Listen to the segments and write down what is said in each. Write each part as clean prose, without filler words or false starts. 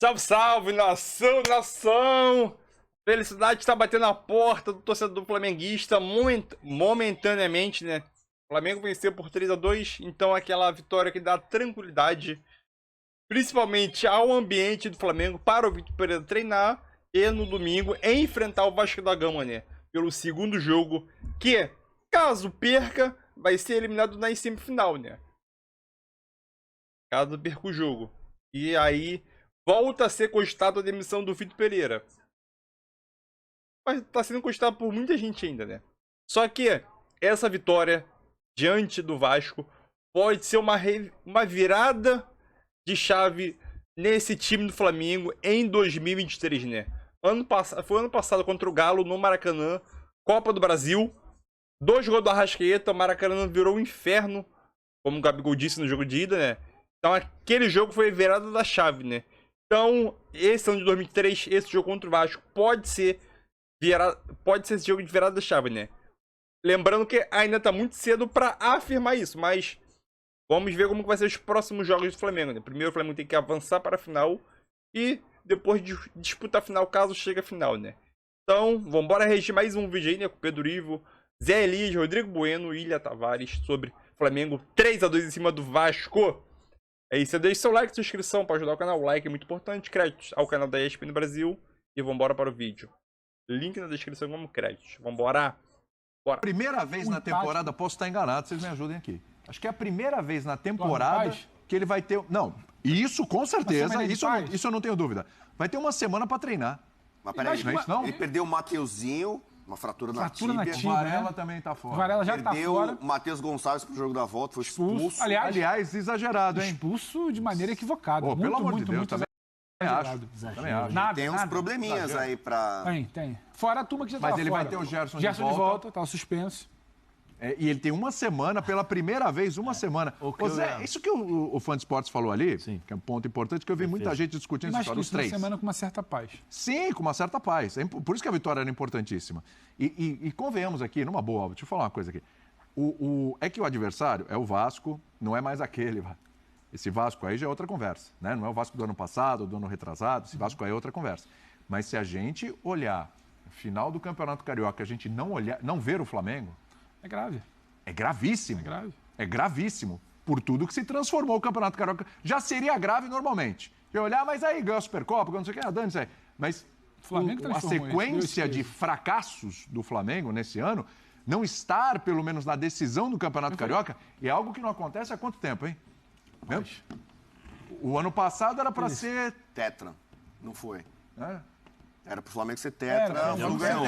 Salve, salve, nação, nação! Felicidade está batendo na porta do torcedor flamenguista momentaneamente, né? O Flamengo venceu por 3-2, então aquela vitória que dá tranquilidade, principalmente ao ambiente do Flamengo, para o Vitor Pereira treinar e no domingo enfrentar o Vasco da Gama, né? Pelo segundo jogo, que, caso perca, vai ser eliminado na semifinal, né? Caso perca o jogo. E aí volta a ser cogitado a demissão do Vitor Pereira. Mas tá sendo cogitado por muita gente ainda, né? Só que essa vitória diante do Vasco pode ser uma virada de chave nesse time do Flamengo em 2023, né? Foi ano passado contra o Galo no Maracanã, Copa do Brasil. 2 gols do Arrascaeta, o Maracanã virou um inferno, como o Gabigol disse no jogo de ida, né? Então aquele jogo foi a virada da chave, né? Então, esse ano de 2003, esse jogo contra o Vasco pode ser esse jogo de virada da chave, né? Lembrando que ainda tá muito cedo para afirmar isso, mas vamos ver como vai ser os próximos jogos do Flamengo, né? Primeiro o Flamengo tem que avançar para a final e depois disputar a final caso chegue a final, né? Então, vamos embora reagir mais um vídeo aí, né? Com o Pedro Ivo, Zé Elias, Rodrigo Bueno e Ilha Tavares sobre Flamengo 3-2 em cima do Vasco. É isso, deixe seu like, sua inscrição para ajudar o canal. O like é muito importante. Créditos ao canal da ESPN Brasil. E vambora para o vídeo. Link na descrição como créditos. Vambora. Bora. Primeira vez na temporada, posso estar enganado, vocês me ajudem aqui. Acho que é a primeira vez na temporada que ele vai ter... Não, isso com certeza, isso eu não tenho dúvida. Vai ter uma semana para treinar. Mas peraí, não? Ele perdeu o Mateuzinho, uma fratura na tíbia. O Varela também tá fora. Varela já tá fora. Perdeu o Matheus Gonçalves pro jogo da volta, foi expulso. Aliás, exagerado, hein? Expulso de maneira equivocada. Pô, pelo amor de Deus, muito exagerado. Também acho. Tem uns probleminhas aí pra... Tem. Fora a turma que já tava Mas ele fora. vai ter o Gerson de volta, tá suspenso. E ele tem uma semana, pela primeira vez, uma semana. Zé, isso que o Fã de Esportes falou ali, que é um ponto importante, que eu vi muita gente discutindo essa história, os três. Uma semana com uma certa paz. Sim, com uma certa paz. Por isso que a vitória era importantíssima. E convenhamos aqui, numa boa, deixa eu falar uma coisa aqui. É que o adversário é o Vasco, não é mais aquele. Esse Vasco aí já é outra conversa, né? Não é o Vasco do ano passado, do ano retrasado, esse Vasco aí é outra conversa. Mas se a gente olhar no final do Campeonato Carioca, a gente não ver o Flamengo... É grave. É gravíssimo. É grave. É gravíssimo. Por tudo que se transformou o Campeonato Carioca. Já seria grave normalmente. Eu olhar, mas aí ganhou a Supercopa, não sei o que, dane-se aí. Mas a sequência de fracassos do Flamengo nesse ano, não estar, pelo menos, na decisão do Campeonato Carioca, é algo que não acontece há quanto tempo, hein? O ano passado era para ser... Tetra. Não foi. Era pro Flamengo ser tetra. Não ganhou.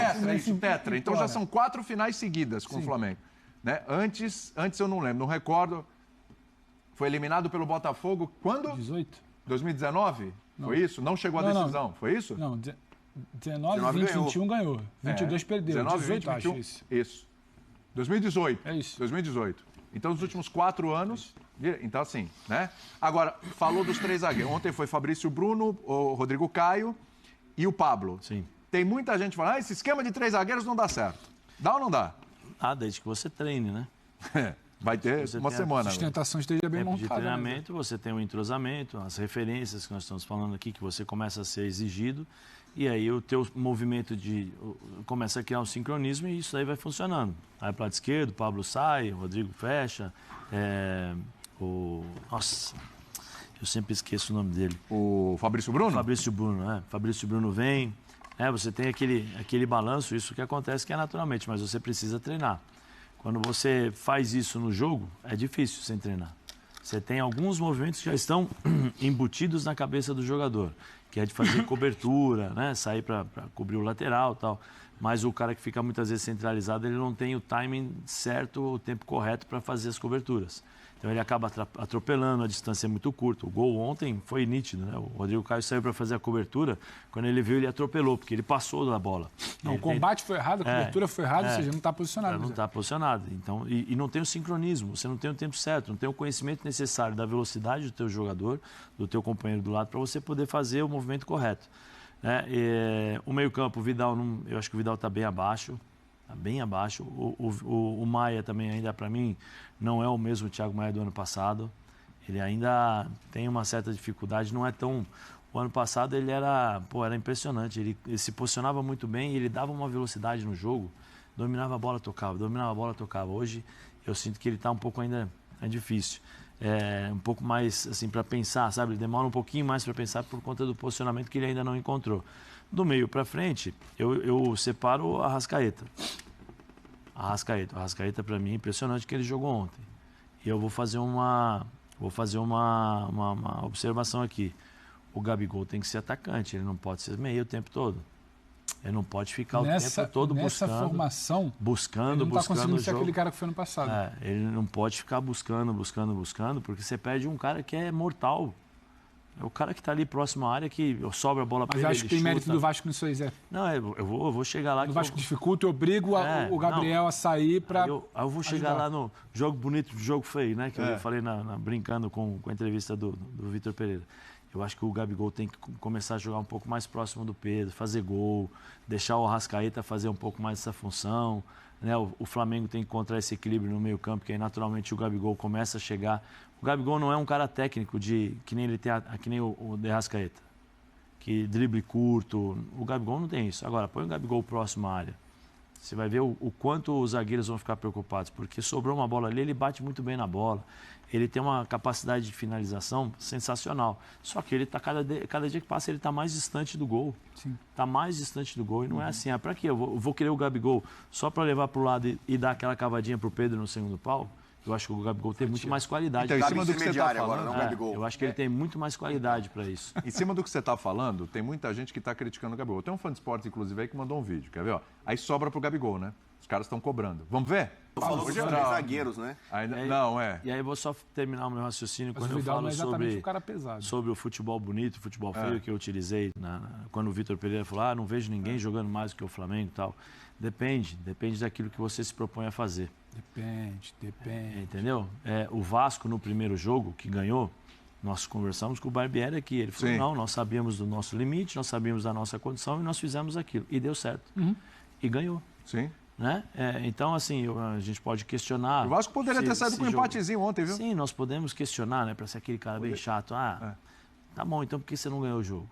Tetra. Então já são 4 finais seguidas com o Flamengo. Né? Antes eu não lembro, não recordo. Foi eliminado pelo Botafogo quando? 2019? Não. Foi isso? Não chegou à decisão, foi isso? Não, 19, 20, 21 ganhou. 22 perdeu. 19, 18, 20, 21, acho isso. 2018. É isso. 2018. Então, nos últimos 4 anos... Então, assim, né? Agora, falou dos 3 zagueiros. Ontem foi Fabrício Bruno, o Rodrigo Caio e o Pablo. Sim. Tem muita gente falando, esse esquema de 3 zagueiros não dá certo. Dá ou não dá? Desde que você treine, né? Vai ter uma semana. A sustentação esteja bem montada. De treinamento, você tem o entrosamento, as referências que nós estamos falando aqui, que você começa a ser exigido, e aí o teu movimento começa a criar um sincronismo e isso aí vai funcionando. Aí para lado esquerdo, o Pablo sai, o Rodrigo fecha, Nossa, eu sempre esqueço o nome dele. O Fabrício Bruno? Fabrício Bruno, Fabrício Bruno vem. Você tem aquele balanço, isso que acontece que é naturalmente, mas você precisa treinar. Quando você faz isso no jogo, é difícil sem treinar. Você tem alguns movimentos que já estão embutidos na cabeça do jogador, que é de fazer cobertura, né? Sair para cobrir o lateral e tal. Mas o cara que fica muitas vezes centralizado, ele não tem o timing certo, o tempo correto para fazer as coberturas. Então ele acaba atropelando, a distância é muito curta. O gol ontem foi nítido, né? O Rodrigo Caio saiu para fazer a cobertura, quando ele viu, ele atropelou, porque ele passou da bola. Não, o combate foi errado, a cobertura foi errada, ou seja, não está posicionado. Não está posicionado. Então, e não tem o sincronismo, você não tem o tempo certo, não tem o conhecimento necessário da velocidade do teu jogador, do teu companheiro do lado, para você poder fazer o movimento correto. O meio-campo, o Vidal, eu acho que o Vidal está bem abaixo. Está bem abaixo. O Maia também, ainda para mim, não é o mesmo Thiago Maia do ano passado. Ele ainda tem uma certa dificuldade, não é tão... O ano passado ele era impressionante, ele se posicionava muito bem, ele dava uma velocidade no jogo, dominava a bola, tocava, dominava a bola, tocava. Hoje eu sinto que ele está um pouco ainda difícil. Um pouco mais assim para pensar, sabe? Ele demora um pouquinho mais para pensar por conta do posicionamento que ele ainda não encontrou. Do meio para frente, eu separo a Arrascaeta. A Arrascaeta para mim é impressionante que ele jogou ontem. E eu vou fazer uma observação aqui. O Gabigol tem que ser atacante, ele não pode ser meio o tempo todo. Ele não pode ficar o tempo todo nessa formação, buscando ele não está conseguindo ser jogo. aquele cara que foi no passado. Ele não pode ficar buscando, porque você perde um cara que é mortal. É o cara que está ali próximo à área, que sobra a bola para ele. Mas acho que tem mérito do Vasco nisso aí, Zé. Não, eu vou chegar lá. O Vasco dificulta, eu obrigo o Gabriel a sair para. Eu vou chegar lá no jogo bonito, jogo feio, né? Que eu falei brincando com a entrevista do Vitor Pereira. Eu acho que o Gabigol tem que começar a jogar um pouco mais próximo do Pedro, fazer gol, deixar o Arrascaeta fazer um pouco mais essa função. Né? O Flamengo tem que encontrar esse equilíbrio no meio campo, que aí naturalmente o Gabigol começa a chegar. O Gabigol não é um cara técnico que nem ele tem, que nem o de Arrascaeta, que drible curto. O Gabigol não tem isso. Agora, põe o Gabigol próximo à área. Você vai ver o quanto os zagueiros vão ficar preocupados, porque sobrou uma bola ali, ele bate muito bem na bola. Ele tem uma capacidade de finalização sensacional. Só que ele está cada dia que passa, ele está mais distante do gol. Está mais distante do gol. E não é assim, para quê? Eu vou querer o Gabigol só para levar para o lado e dar aquela cavadinha para o Pedro no segundo pau? Eu acho que o Gabigol tem muito mais qualidade. Então, em cima do que você está falando, eu acho que ele tem muito mais qualidade para isso. Em cima do que você está falando, tem muita gente que está criticando o Gabigol. Tem um fã de esportes, inclusive, aí que mandou um vídeo. Quer ver? Ó? Aí sobra pro Gabigol, né? Os caras estão cobrando. Vamos ver? Falou dos três zagueiros, né? E aí eu vou só terminar o meu raciocínio quando eu falo sobre o futebol bonito, o futebol feio que eu utilizei. Quando o Vitor Pereira falou, não vejo ninguém jogando mais do que o Flamengo e tal. Depende daquilo que você se propõe a fazer. Depende. Entendeu? O Vasco, no primeiro jogo, que ganhou, nós conversamos com o Barbieri aqui. Ele falou, não, nós sabíamos do nosso limite, nós sabíamos da nossa condição e nós fizemos aquilo. E deu certo. E ganhou. Sim. Né? Então, assim, a gente pode questionar... O Vasco poderia ter saído com um empatezinho ontem, viu? Sim, nós podemos questionar, né? Para ser aquele cara bem chato. Tá bom, então por que você não ganhou o jogo?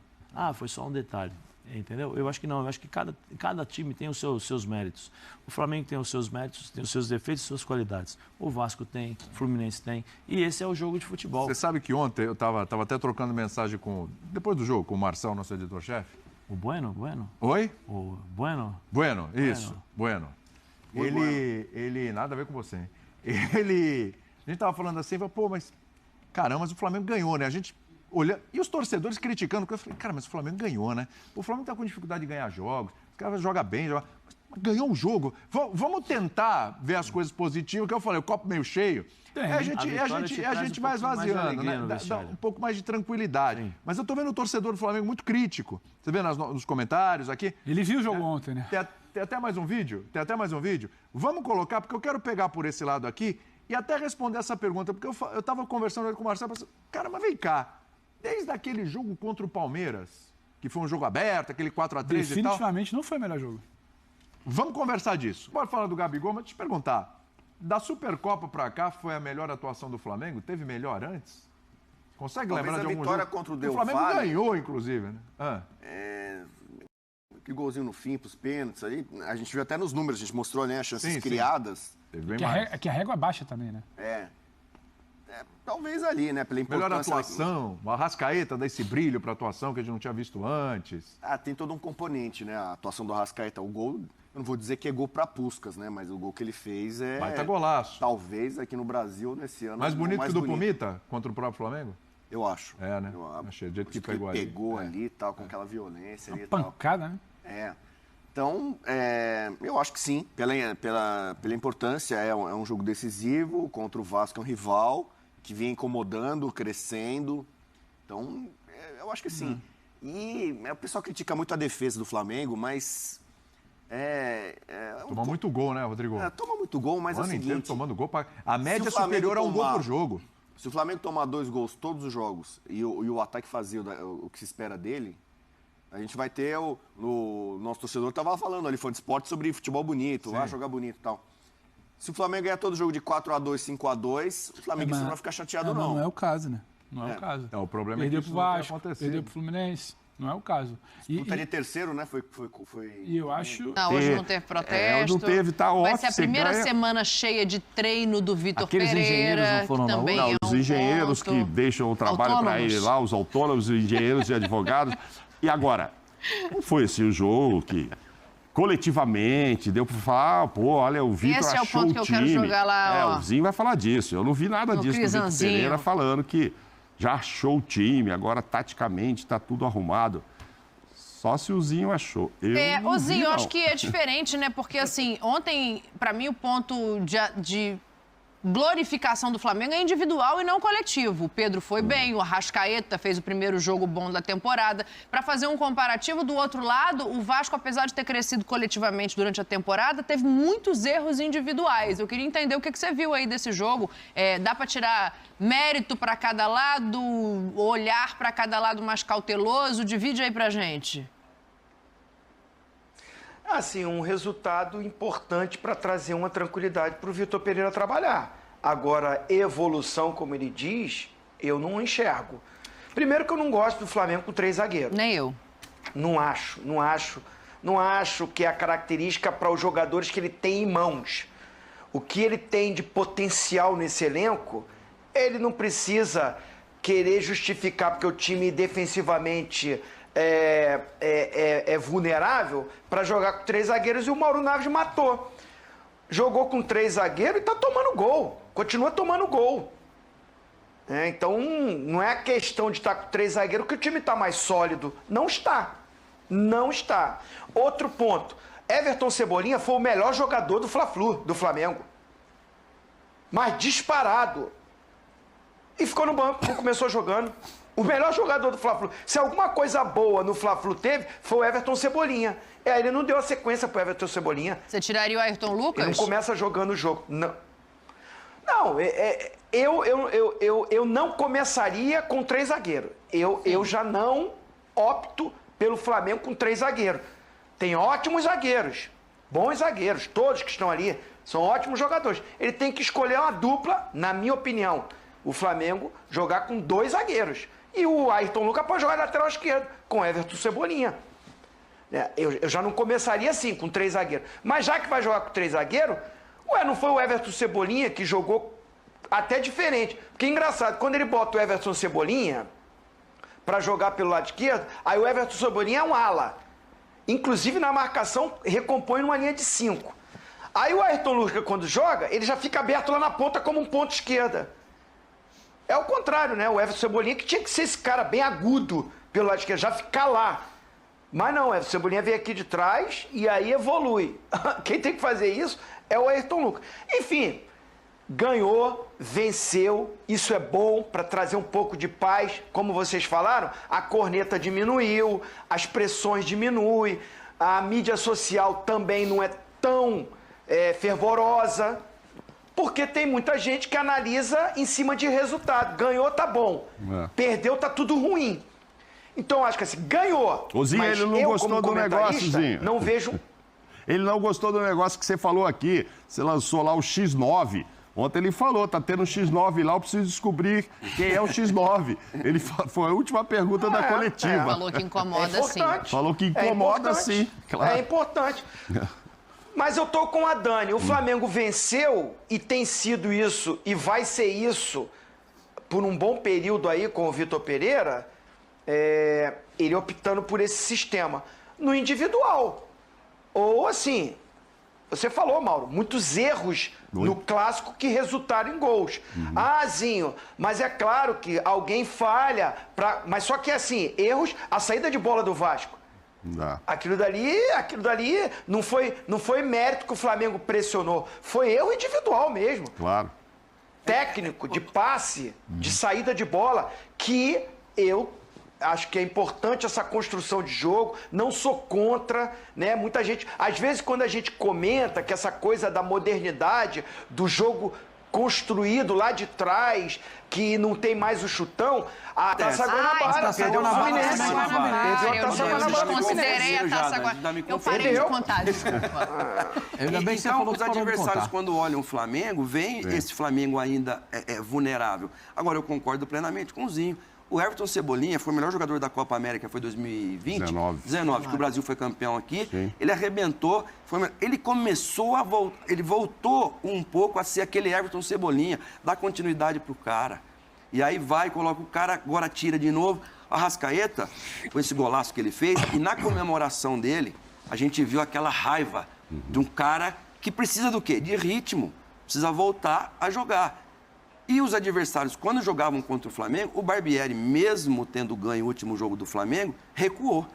Foi só um detalhe. Entendeu? Eu acho que não. Eu acho que cada time tem os seus méritos. O Flamengo tem os seus méritos, tem os seus defeitos e suas qualidades. O Vasco tem, o Fluminense tem. E esse é o jogo de futebol. Você sabe que ontem eu estava até trocando mensagem depois do jogo, com o Marcel, nosso editor-chefe. O Bueno? Oi? O Bueno? Bueno, isso. Bueno. Ele... Nada a ver com você, hein? A gente estava falando assim, pô, mas... Caramba, mas o Flamengo ganhou, né? A gente... E os torcedores criticando, porque eu falei, cara, mas o Flamengo ganhou, né? O Flamengo está com dificuldade de ganhar jogos, os caras jogam bem, mas ganhou um jogo. Vamos tentar ver as coisas positivas, que eu falei, o copo meio cheio. A gente vai esvaziando, né? Dá um pouco mais de tranquilidade. Sim. Mas eu tô vendo o torcedor do Flamengo muito crítico. Você vê nos comentários aqui. Ele viu o jogo ontem, né? Tem até mais um vídeo? Vamos colocar, porque eu quero pegar por esse lado aqui e até responder essa pergunta, porque eu tava conversando com o Marcelo, cara, mas vem cá. Desde aquele jogo contra o Palmeiras, que foi um jogo aberto, aquele 4-3 e tal... Definitivamente não foi o melhor jogo. Vamos conversar disso. Bora falar do Gabigol, mas te perguntar. Da Supercopa pra cá, foi a melhor atuação do Flamengo? Teve melhor antes? Consegue lembrar de algum vitória jogo? Contra o Flamengo ganhou, inclusive, né? Que golzinho no fim, pros pênaltis aí. A gente viu até nos números, a gente mostrou, né, as chances criadas. Teve bem mais. Que a régua é baixa também, né? Talvez ali, né? Pela importância. Melhor atuação, o Arrascaeta dá esse brilho para atuação que a gente não tinha visto antes. Tem todo um componente, né? A atuação do Arrascaeta. O gol, eu não vou dizer que é gol para Puskas, né? Mas o gol que ele fez é... Baita golaço. Talvez aqui no Brasil, nesse ano... Mais bonito que o do Pumita contra o próprio Flamengo? Eu acho. Né? Achei, do jeito que pegou ali. Pegou ali e tal, com aquela violência ali e tal. Pancada, né? Então, eu acho que sim, pela importância, é um jogo decisivo contra o Vasco, é um rival que vinha incomodando, crescendo. Então, eu acho que sim. E o pessoal critica muito a defesa do Flamengo, mas... Toma muito gol, né, Rodrigo? Toma muito gol, mas é o seguinte... tomando gol. A média é superior a um gol por jogo. Se o Flamengo tomar 2 gols todos os jogos e o ataque fazer o que se espera dele, a gente vai ter o nosso torcedor estava falando ali, foi de esporte sobre futebol bonito, jogar bonito e tal. Se o Flamengo ganhar todo jogo de 4-2, 5-2, o Flamengo não vai ficar chateado, não. Não é o caso, né? Não é o caso. O problema perdeu é que pro isso não vai Vasco, acontecer. perdeu pro Fluminense. Não é o caso. Disputa de terceiro, né? E eu acho... Não, hoje não teve protesto. Não teve, tá ótimo. Vai ser a primeira semana cheia de treino do Vitor Pereira, não foram que na também Não, é os um engenheiros ponto. que deixam o trabalho para ele lá, os autônomos, os engenheiros e advogados. E agora, não foi assim o jogo que coletivamente deu para falar, pô, olha, o Vitor Esse é o achou ponto que eu quero jogar lá, ó. O Zinho vai falar disso. Eu não vi nada No disso do Vitor Crisanzinho. Pereira falando que já achou o time, agora taticamente está tudo arrumado. Só se o Zinho achou. O Zinho, eu acho que é diferente, né? Porque, assim, ontem, pra mim, o ponto de glorificação do Flamengo é individual e não coletivo. O Pedro foi bem, o Arrascaeta fez o primeiro jogo bom da temporada. Pra fazer um comparativo, do outro lado, o Vasco, apesar de ter crescido coletivamente durante a temporada, teve muitos erros individuais. Eu queria entender o que você viu aí desse jogo. Dá pra tirar mérito pra cada lado, olhar pra cada lado mais cauteloso? Divide aí pra gente. Assim, um resultado importante para trazer uma tranquilidade para o Vitor Pereira trabalhar. Agora, evolução, como ele diz, eu não enxergo. Primeiro que eu não gosto do Flamengo com 3 zagueiros. Nem eu. Não acho que é a característica para os jogadores que ele tem em mãos. O que ele tem de potencial nesse elenco, ele não precisa querer justificar porque o time defensivamente é vulnerável para jogar com 3 zagueiros, e o Mauro Naves matou. Jogou com 3 zagueiros e está tomando gol. Continua tomando gol. Então, não é a questão de estar com 3 zagueiros que o time está mais sólido. Não está. Não está. Outro ponto. Everton Cebolinha foi o melhor jogador do Fla-Flu, do Flamengo. Mas disparado. E ficou no banco, não começou jogando. O melhor jogador do Fla-Flu. Se alguma coisa boa no Fla-Flu teve, foi o Everton Cebolinha. Ele não deu a sequência pro Everton Cebolinha. Você tiraria o Ayrton Lucas? Ele não começa jogando o jogo. Não, eu não começaria com 3 zagueiros. Eu já não opto pelo Flamengo com 3 zagueiros. Tem ótimos zagueiros, bons zagueiros, todos que estão ali são ótimos jogadores. Ele tem que escolher uma dupla, na minha opinião. O Flamengo jogar com 2 zagueiros. E o Ayrton Lucas pode jogar lateral esquerdo, com Everton Cebolinha. Eu já não começaria assim, com 3 zagueiros. Mas já que vai jogar com 3 zagueiros, não foi o Everton Cebolinha que jogou até diferente. Porque é engraçado, quando ele bota o Everton Cebolinha para jogar pelo lado esquerdo, aí o Everton Cebolinha é um ala. Inclusive na marcação, recompõe numa linha de 5. Aí o Ayrton Lucas, quando joga, ele já fica aberto lá na ponta como um ponto esquerda. É o contrário, né? O Everton Cebolinha que tinha que ser esse cara bem agudo pelo lado esquerdo, já ficar lá. Mas não, o Everton Cebolinha veio aqui de trás e aí evolui. Quem tem que fazer isso é o Ayrton Lucas. Enfim, ganhou, venceu, isso é bom para trazer um pouco de paz. Como vocês falaram, a corneta diminuiu, as pressões diminuem, a mídia social também não é tão fervorosa. Porque tem muita gente que analisa em cima de resultado. Ganhou, tá bom. Perdeu, tá tudo ruim. Então, eu acho que assim, ganhou. O Zinho, mas ele não eu, gostou como do negócio, Zinho. Não vejo... Ele não gostou do negócio que você falou aqui. Você lançou lá o X9. Ontem ele falou, tá tendo um X9 lá, eu preciso descobrir quem é o X9. Ele foi a última pergunta da coletiva. Falou que incomoda, sim. Falou que incomoda, sim. Claro. É importante. Mas eu tô com a Dani. O Flamengo venceu e tem sido isso, e vai ser isso por um bom período aí com o Vitor Pereira, ele optando por esse sistema. No individual. Ou assim, você falou, Mauro, muitos erros no clássico que resultaram em gols. Zinho, mas é claro que alguém falha, mas só que assim, erros, a saída de bola do Vasco. Aquilo dali não foi mérito que o Flamengo pressionou, foi erro individual mesmo. Claro. Técnico, de passe, de saída de bola, que eu acho que é importante essa construção de jogo, não sou contra, né? Muita gente, às vezes quando a gente comenta que essa coisa da modernidade, do jogo construído lá de trás, que não tem mais o chutão, a Taça Guanabara perdeu o Fluminense. Perdeu a Taça Guanabara. Eu desconsiderei a Taça Guanabara. Eu parei de contar, desculpa. Ainda bem que você Então, falou os que parou de adversários, contar. quando olham o Flamengo, veem esse Flamengo ainda vulnerável. Agora, eu concordo plenamente com o Zinho. O Everton Cebolinha foi o melhor jogador da Copa América, foi 2020? 19, que o Brasil foi campeão aqui. Sim. Ele arrebentou. Ele começou a voltar, ele voltou um pouco a ser aquele Everton Cebolinha, dá continuidade pro cara. E aí vai, coloca o cara, agora tira de novo. A Arrascaeta, com esse golaço que ele fez, e na comemoração dele, a gente viu aquela raiva de um cara que precisa do quê? De ritmo. Precisa voltar a jogar. E os adversários, quando jogavam contra o Flamengo, o Barbieri, mesmo tendo ganho o último jogo do Flamengo, recuou.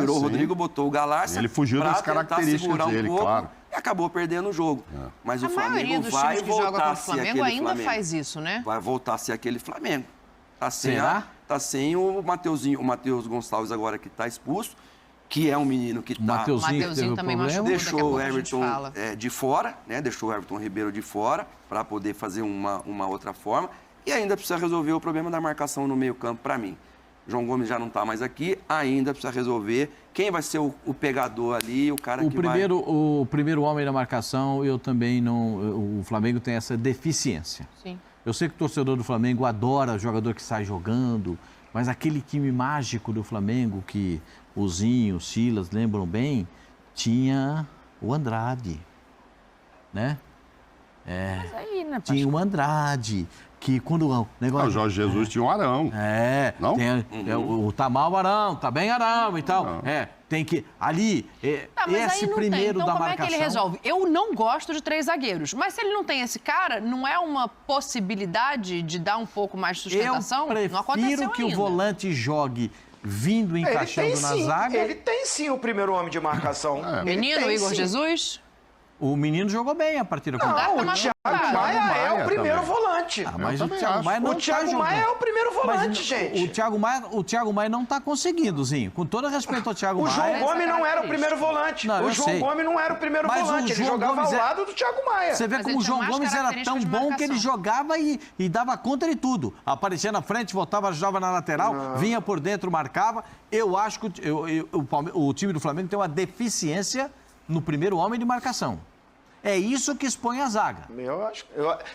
Tirou o Rodrigo, botou o Galarça. Ele fugiu das características dele, claro. E acabou perdendo o jogo. Mas A o Flamengo maioria dos vai times que jogam voltar contra a o ser Flamengo aquele ainda Flamengo. faz isso, né? Vai voltar a ser aquele Flamengo. Tá sem, Será? tá sem o Matheus Gonçalves agora que está expulso, que é um menino que O está... Mateuzinho também machucou, daqui a Deixou pouco o a gente Everton fala. de fora, né? Deixou o Everton Ribeiro de fora para poder fazer uma outra forma. E ainda precisa resolver o problema da marcação no meio-campo para mim. João Gomes já não está mais aqui, ainda precisa resolver quem vai ser o pegador ali, o cara que vai... O primeiro homem da marcação, eu também não... O Flamengo tem essa deficiência. Sim. Eu sei que o torcedor do Flamengo adora jogador que sai jogando, mas aquele time mágico do Flamengo, que o Zinho, o Silas lembram bem, tinha o Andrade, né? Mas aí, né, Tinha o Andrade, que quando o negócio... O Jorge Jesus tinha um Arão. Não? Tá mal o Arão, tá bem Arão e tal. Não. Tem que... Ali, Mas esse aí não primeiro tem. Então, da como marcação... é que ele resolve? Eu não gosto de 3 zagueiros, mas se ele não tem esse cara, não é uma possibilidade de dar um pouco mais de sustentação? Eu Não aconteceu prefiro que ainda. o volante jogue vindo encaixando na zaga. Ele tem sim o primeiro homem de marcação. Menino, Ele tem, Igor sim. Jesus? O menino jogou bem a partida Não, contra o Thiago Maia é o primeiro volante. mas Eu o também Thiago acho. Maia não O Thiago tá Maia é jogando. o primeiro volante, gente. O Thiago Maia não tá conseguindo, Zinho. Com todo respeito ao Thiago O Maia... João Gomes não era o primeiro volante. Não, O eu João sei. Gomes não era o primeiro Mas o volante. Ele João jogava Gomes ao é- lado do Thiago Maia. Você vê Mas como ele o João tinha mais Gomes era tão características de bom que ele marcação. jogava e dava conta de tudo. Aparecia na frente, voltava, ajudava na lateral, vinha por dentro, marcava. Eu acho que o time do Flamengo tem uma deficiência no primeiro homem de marcação. É isso que expõe a zaga. Eu acho.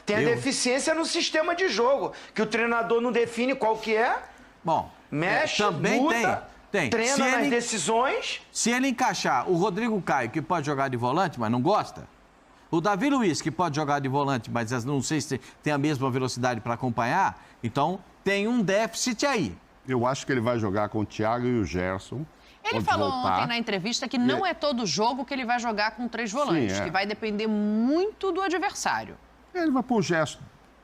Tem a deficiência no sistema de jogo, que o treinador não define qual que é, Bom, mexe, também muda, tem. treina Se nas ele- decisões. Se ele encaixar o Rodrigo Caio, que pode jogar de volante, mas não gosta, o Davi Luiz, que pode jogar de volante, mas não sei se tem a mesma velocidade para acompanhar, então tem um déficit aí. Eu acho que ele vai jogar com o Thiago e o Gerson. Ele Pode falou voltar. ontem na entrevista que não é todo jogo que ele vai jogar com 3 volantes, é. que vai depender muito do adversário. Ele vai pôr o Gerson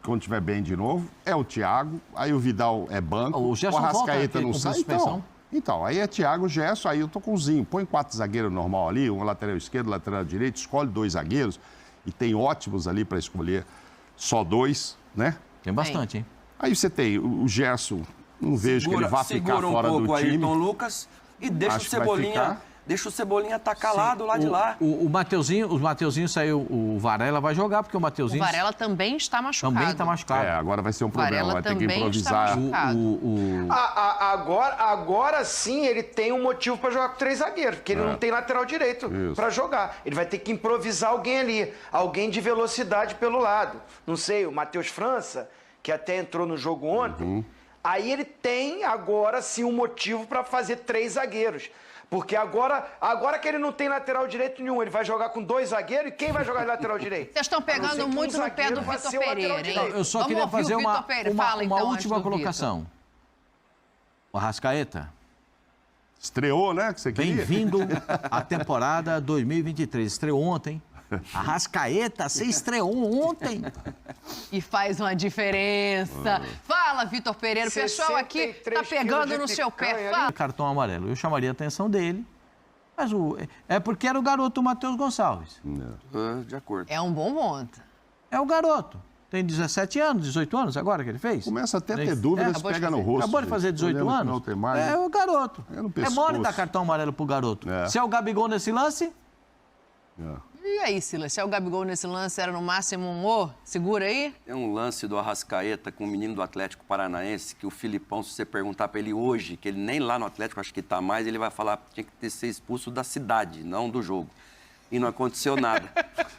quando estiver bem de novo. É o Thiago. Aí o Vidal é banco. O Gerson Arrascaeta volta não com sai. suspensão? Então, aí é Thiago, Gerson. Aí eu tô com o Zinho. Põe 4 zagueiros normal ali. Um lateral esquerdo, lateral direito. Escolhe 2 zagueiros. E tem ótimos ali para escolher. Só 2, né? Tem bastante, hein? Aí você tem o Gerson. Não vejo que ele vá ficar segura fora um pouco do aí, time. Tom Lucas, e deixa Acho o que vai Cebolinha... ficar. Deixa o Cebolinha estar calado lá de lá. O Mateuzinho saiu, o Varela vai jogar, porque o O Mateuzinho Varela também está machucado. também está machucado. É, agora vai ser um problema. Varela Vai ter que também está improvisar. machucado. Agora sim ele tem um motivo para jogar com 3 zagueiros, porque ele não tem lateral direito Isso. para jogar. Ele vai ter que improvisar alguém ali, alguém de velocidade pelo lado. Não sei, o Matheus França, que até entrou no jogo ontem. Aí ele tem agora sim um motivo para fazer 3 zagueiros. Porque agora que ele não tem lateral direito nenhum, ele vai jogar com 2 zagueiros e quem vai jogar de lateral direito? Vocês estão A não ser pegando que um muito no pé zagueiro do vai Vitor ser o lateral Pereira, hein? direito. Eu só Vamos queria ouvir o fazer Vitor uma Pereira. Fala, então, antes última do Vitor. colocação. O Arrascaeta, Estreou, né? Que você queria? bem-vindo à temporada 2023. Estreou ontem. Arrascaeta, você estreou ontem. E faz uma diferença. Fala, Vitor Pereira. O pessoal aqui 63 tá pegando quilos no de seu pé. picanha Fala. Cartão amarelo. Eu chamaria a atenção dele. Mas é porque era o garoto Matheus Gonçalves. De acordo. É um bom ponto. É o garoto. Tem 17 anos, 18 anos agora que ele fez? Começa até a ter dúvidas, acabou de pega no fazer. rosto. Acabou de fazer gente. 18 Olhando que anos? não tem mais, É né? o garoto. É no É pescoço. mole dar cartão amarelo pro garoto. É. Se é o Gabigol nesse lance, E aí, Silas, se é o Gabigol nesse lance, era no máximo um ô? Segura aí. Tem um lance do Arrascaeta com o menino do Atlético Paranaense, que o Filipão, se você perguntar para ele hoje, que ele nem lá no Atlético acho que tá mais, ele vai falar que tinha que ser expulso da cidade, não do jogo. E não aconteceu nada.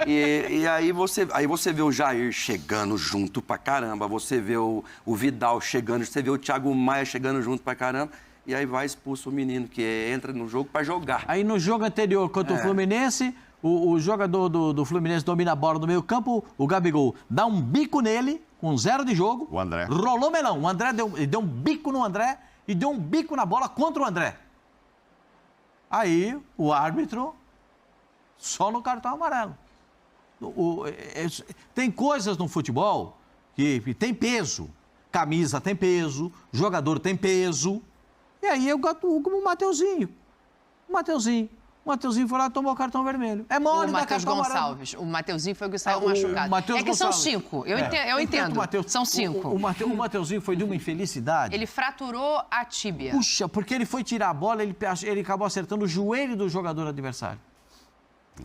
E aí você vê o Jair chegando junto pra caramba, você vê o Vidal chegando, você vê o Thiago Maia chegando junto pra caramba, e aí vai expulso o menino, que entra no jogo pra jogar. Aí no jogo anterior contra o Fluminense, o jogador do Fluminense domina a bola no meio campo, o Gabigol dá um bico nele, com 0 de jogo. O André. Rolou melão. O André deu um bico no André e deu um bico na bola contra o André. Aí o árbitro... Só no cartão amarelo. Tem coisas no futebol que tem peso. Camisa tem peso, jogador tem peso. E aí eu gato como o Mateuzinho. O Mateuzinho foi lá e tomou o cartão vermelho. É mole da cartão Gonçalves. amarelo. O Mateuzinho foi o que saiu machucado. É que são 5. Eu entendo. São 5. O Mateuzinho foi de uma infelicidade. Ele fraturou a tíbia. Puxa, porque ele foi tirar a bola, ele acabou acertando o joelho do jogador adversário.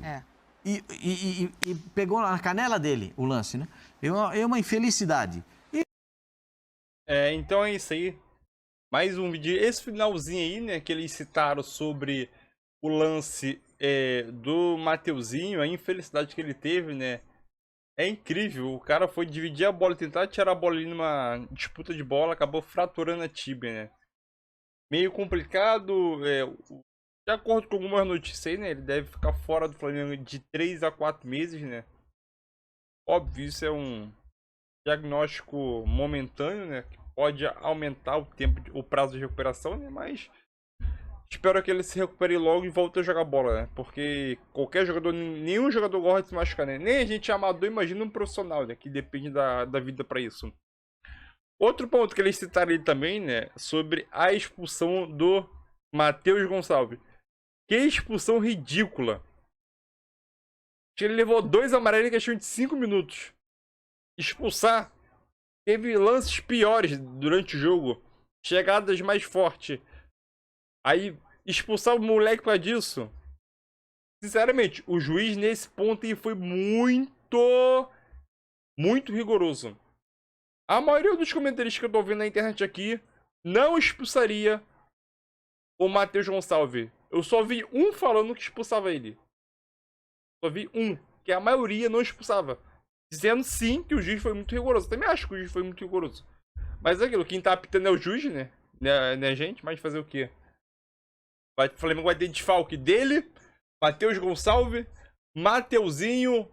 É. E pegou na canela dele o lance, né? É uma infelicidade. Então é isso aí. Mais um vídeo. Esse finalzinho aí, né? Que eles citaram sobre o lance do Mateuzinho, a infelicidade que ele teve, né? É incrível. O cara foi dividir a bola, tentar tirar a bola ali numa disputa de bola, acabou fraturando a tíbia, né? Meio complicado. De acordo com algumas notícias aí, né? Ele deve ficar fora do Flamengo de 3 a 4 meses, né? Óbvio, isso é um diagnóstico momentâneo, né? Que pode aumentar o prazo de recuperação, né? Mas espero que ele se recupere logo e volte a jogar bola, né? Porque qualquer jogador, nenhum jogador gosta de se machucar, né? Nem a gente amador, imagina um profissional, né? Que depende da vida para isso. Outro ponto que eles citaram ali também, né? Sobre a expulsão do Matheus Gonçalves. Que expulsão ridícula. Ele levou 2 amarelos em questão de 5 minutos. Expulsar. Teve lances piores durante o jogo. Chegadas mais fortes. Aí, expulsar o moleque por causa disso. Sinceramente, o juiz nesse ponto aí foi muito rigoroso. A maioria dos comentários que eu tô vendo na internet aqui não expulsaria o Matheus Gonçalves. Eu só vi um falando que expulsava ele. Só vi um. Que a maioria não expulsava. Dizendo sim que o juiz foi muito rigoroso. Eu também acho que o juiz foi muito rigoroso. Mas é aquilo, quem tá apitando é o juiz, né? Né, gente? Mas fazer o quê? O Flamengo vai ter desfalque dele, Matheus Gonçalves, Mateuzinho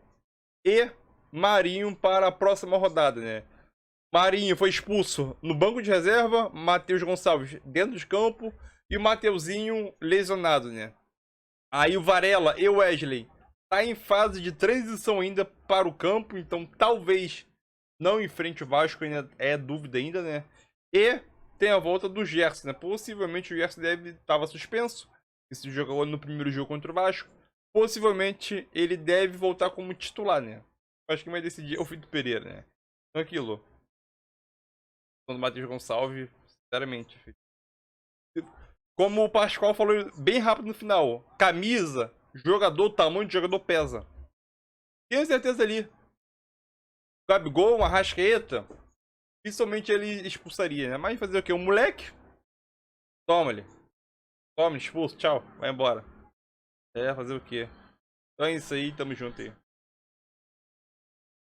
e Marinho para a próxima rodada, né? Marinho foi expulso no banco de reserva, Matheus Gonçalves dentro de campo e o Mateuzinho lesionado, né? Aí o Varela e o Wesley tá em fase de transição ainda para o campo, então talvez não enfrente o Vasco, ainda é dúvida ainda, né? E tem a volta do Gerson, né? Possivelmente o Gerson estava suspenso, esse jogou no primeiro jogo contra o Vasco. Possivelmente ele deve voltar como titular, né? Acho que vai decidir o Vitor Pereira, né? Então aquilo. Do Matheus Gonçalves, sinceramente. Como o Pascoal falou bem rápido no final, camisa, jogador, tamanho de jogador pesa. Tenho certeza ali. Gabigol, uma Arrascaeta, principalmente ele expulsaria, né? Mas fazer o quê? Um moleque? Toma-lhe. Toma, expulso, tchau, vai embora. Fazer o quê? Então é isso aí, tamo junto aí.